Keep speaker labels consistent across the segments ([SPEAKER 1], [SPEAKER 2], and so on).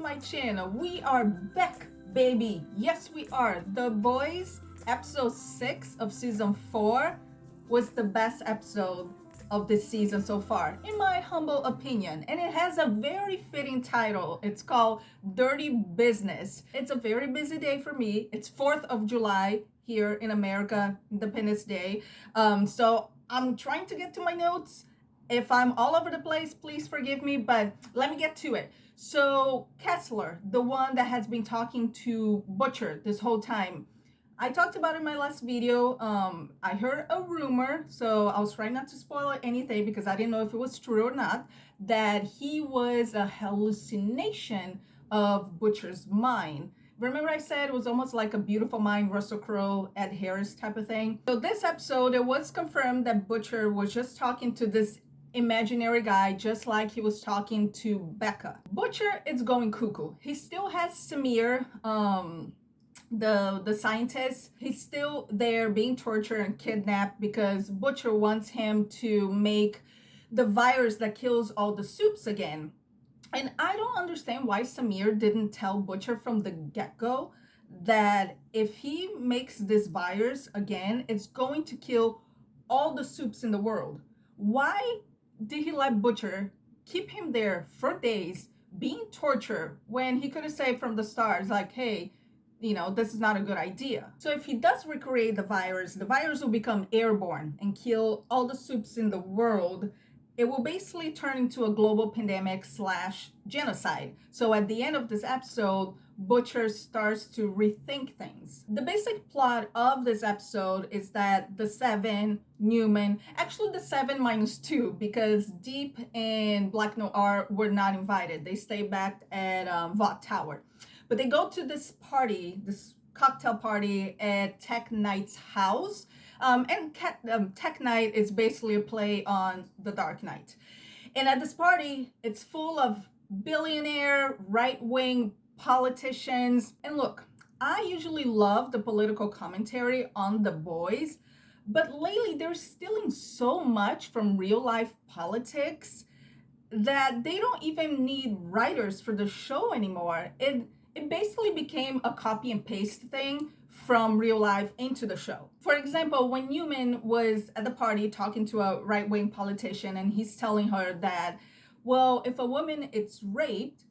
[SPEAKER 1] my channel. We are back, baby. Yes, we are. The Boys episode 6 of season 4 was the best episode of this season so far, in my humble opinion, and it has a very fitting title. It's called Dirty Business. It's a very busy day for me. It's 4th of July here in America, Independence Day. So I'm trying to get to my notes. If I'm all over the place, please forgive me, but let me get to it. So Kessler, the one that has been talking to Butcher this whole time, I talked about it in my last video. I heard a rumor, so I was trying not to spoil anything because I didn't know if it was true or not, that he was a hallucination of Butcher's mind. Remember I said it was almost like a Beautiful Mind, Russell Crowe, Ed Harris type of thing? So this episode, it was confirmed that Butcher was just talking to this imaginary guy, just like he was talking to Becca. Butcher is going cuckoo. He still has Samir, the scientist. He's still there being tortured and kidnapped because Butcher wants him to make the virus that kills all the soups again. And I don't understand why Samir didn't tell Butcher from the get-go that if he makes this virus again, it's going to kill all the soups in the world. Why did he let Butcher keep him there for days being tortured when he could have said from the start, like, hey, you know, this is not a good idea? So if he does recreate the virus will become airborne and kill all the soups in the world. It will basically turn into a global pandemic / genocide. So at the end of this episode, Butcher starts to rethink things. The basic plot of this episode is that the 7, Newman, actually the 7 minus 2, because Deep and Black Noir were not invited. They stayed back at Vought Tower. But they go to this party, this cocktail party at Tech Knight's house. Tech Knight is basically a play on The Dark Knight. And at this party, it's full of billionaire, right-wing politicians. And look, I usually love the political commentary on The Boys, but lately they're stealing so much from real-life politics that they don't even need writers for the show anymore. It basically became a copy and paste thing from real life into the show. For example, when Newman was at the party talking to a right-wing politician and he's telling her that, well, if a woman is raped,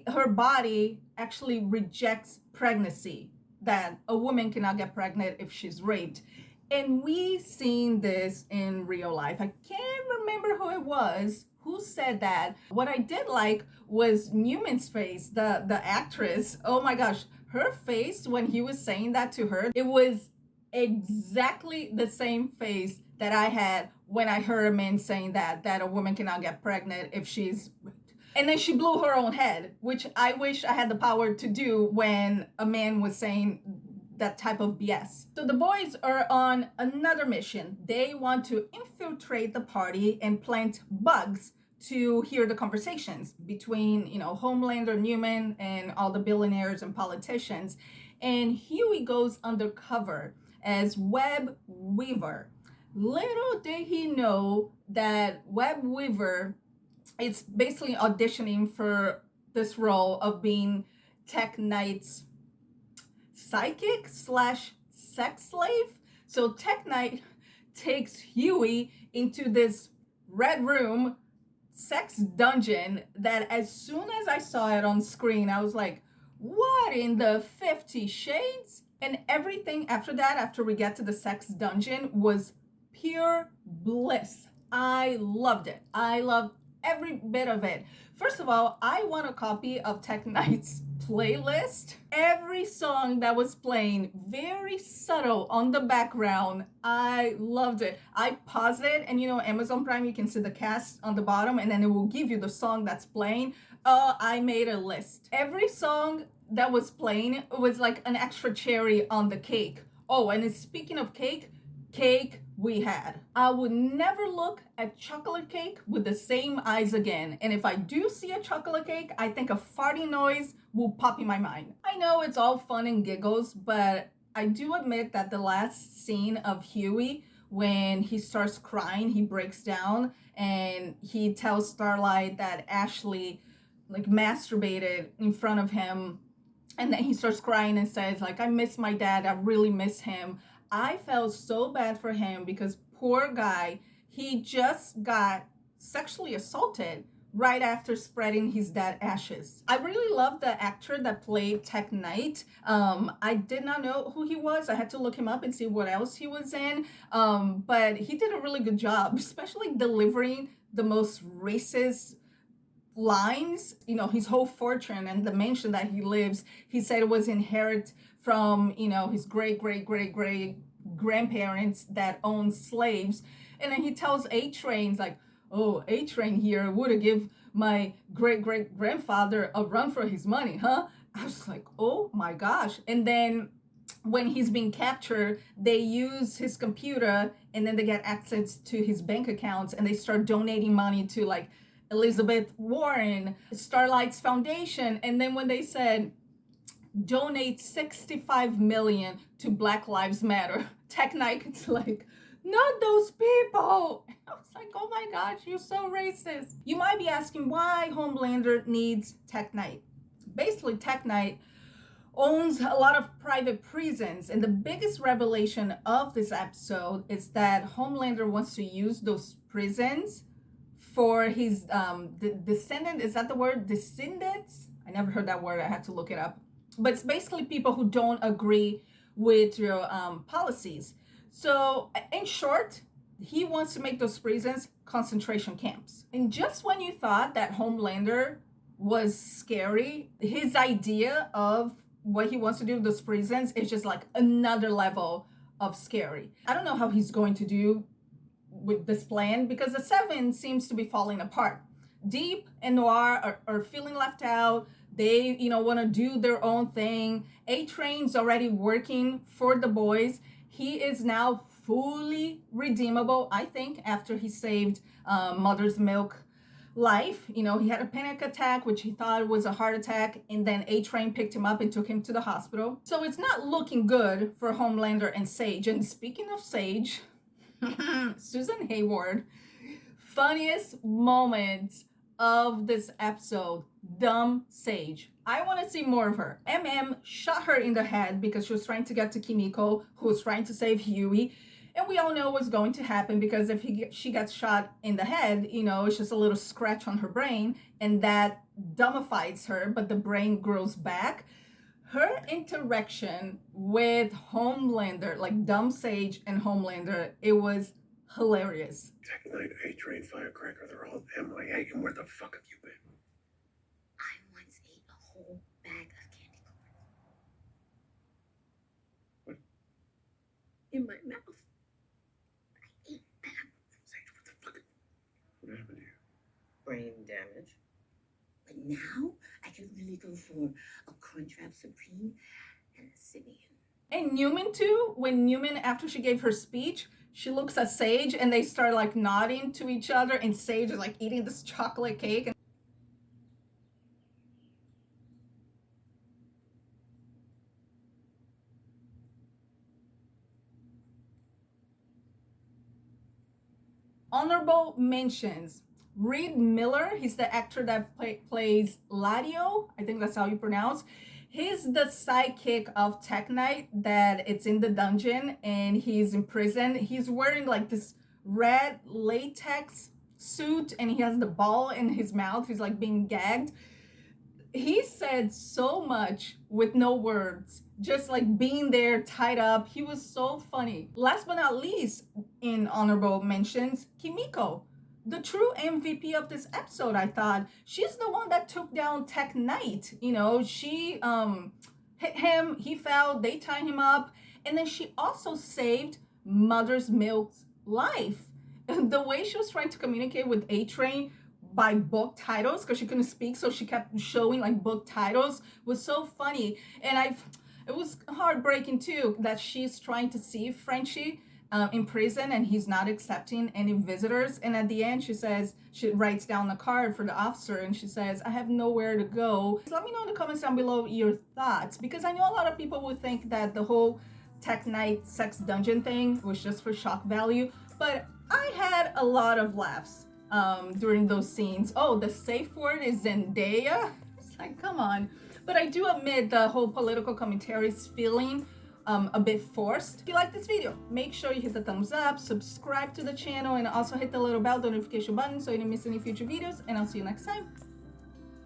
[SPEAKER 1] her body actually rejects pregnancy, that a woman cannot get pregnant if she's raped. And we've seen this in real life. I can't remember who it was who said that. What I did like was Newman's face, the actress. Oh my gosh, her face when he was saying that to her, it was exactly the same face that I had when I heard a man saying that a woman cannot get pregnant if she's raped. And then she blew her own head, which I wish I had the power to do when a man was saying that type of BS. So the boys are on another mission. They want to infiltrate the party and plant bugs to hear the conversations between, you know, Homelander, Newman, and all the billionaires and politicians. And Huey goes undercover as Web Weaver. Little did he know that Web Weaver is basically auditioning for this role of being Tech Knight's psychic / sex slave. So Tech Knight takes Huey into this red room sex dungeon that as soon as I saw it on screen, I was like, what in the 50 shades? And everything after that, after we get to the sex dungeon, was pure bliss. I loved it. I loved every bit of it. First of all, I want a copy of Tech Knight's playlist. Every song that was playing, very subtle on the background. I loved it. I paused it, and you know, Amazon Prime, you can see the cast on the bottom, and then it will give you the song that's playing. I made a list. Every song that was playing was like an extra cherry on the cake. Oh, and speaking of cake we had. I would never look at chocolate cake with the same eyes again. And if I do see a chocolate cake, I think a farting noise will pop in my mind. I know it's all fun and giggles, but I do admit that the last scene of Huey, when he starts crying, he breaks down and he tells Starlight that Ashley like masturbated in front of him. And then he starts crying and says, like, I miss my dad. I really miss him. I felt so bad for him because poor guy, he just got sexually assaulted right after spreading his dad's ashes. I really love the actor that played Tech Knight. I did not know who he was. I had to look him up and see what else he was in. But he did a really good job, especially delivering the most racist lines. You know, his whole fortune and the mansion that he lives, he said it was inherited from, you know, his great grandparents that owned slaves. And then he tells A-Train's like, oh, A-Train here would have give my great grandfather a run for his money, huh? I was like, oh my gosh. And then when he's being captured, they use his computer and then they get access to his bank accounts and they start donating money to like Elizabeth Warren, Starlight's Foundation. And then when they said donate 65 million to Black Lives Matter, Tech Knight, it's like, not those people. I was like, oh my gosh, you're so racist. You might be asking why Homelander needs Tech Knight. Basically, Tech Knight owns a lot of private prisons, and the biggest revelation of this episode is that Homelander wants to use those prisons for his descendant. Is that the word? Descendants? I never heard that word. I had to look it up. But it's basically people who don't agree with your policies. So in short, he wants to make those prisons concentration camps. And just when you thought that Homelander was scary, his idea of what he wants to do with those prisons is just like another level of scary. I don't know how he's going to do with this plan because the Seven seems to be falling apart. Deep and Noir are feeling left out. They, you know, want to do their own thing. A-Train's already working for the boys. He is now fully redeemable, I think, after he saved Mother's Milk life. You know, he had a panic attack, which he thought was a heart attack, and then A-Train picked him up and took him to the hospital. So it's not looking good for Homelander and Sage. And speaking of Sage, Susan Hayward, funniest moments of this episode, dumb Sage. I want to see more of her. MM shot her in the head because she was trying to get to Kimiko, who was trying to save Huey. And we all know what's going to happen because if she gets shot in the head, you know, it's just a little scratch on her brain and that dumbifies her, but the brain grows back. Her interaction with Homelander, like dumb Sage and Homelander, it was hilarious.
[SPEAKER 2] Tech Knight, A-Train, Firecracker, they're all MIA, and where the fuck have you been?
[SPEAKER 3] I once ate a whole bag of candy corn.
[SPEAKER 2] What?
[SPEAKER 3] In my mouth. I ate them.
[SPEAKER 2] Sage, what the fuck? What happened to you?
[SPEAKER 3] Brain damage. But now I can really go for a Crunchwrap Supreme and a Sibian.
[SPEAKER 1] And Newman too, when Newman, after she gave her speech, she looks at Sage and they start like nodding to each other and Sage is like eating this chocolate cake. Honorable mentions. Reed Miller, he's the actor that plays Ladio. I think that's how you pronounce. He's the sidekick of Tech Knight that it's in the dungeon and he's in prison. He's wearing like this red latex suit and he has the ball in his mouth. He's like being gagged. He said so much with no words, just like being there tied up. He was so funny. Last but not least, in honorable mentions, Kimiko, the true MVP of this episode. I thought she's the one that took down Tech Knight. You know, she hit him, he fell, they tied him up, and then she also saved Mother's Milk's life. The way she was trying to communicate with A-Train by book titles, because she couldn't speak, so she kept showing like book titles, was so funny. And it was heartbreaking too that she's trying to see Frenchie in prison and he's not accepting any visitors. And at the end, she writes down the card for the officer and she says, I have nowhere to go. Let me know in the comments down below your thoughts, because I know a lot of people would think that the whole Tech Knight sex dungeon thing was just for shock value, but I had a lot of laughs. during those scenes. Oh, the safe word is Zendaya. It's like, come on. But I do admit the whole political commentary is feeling a bit forced. If you like this video, make sure you hit the thumbs up, subscribe to the channel, and also hit the little bell notification button so you don't miss any future videos. And I'll see you next time.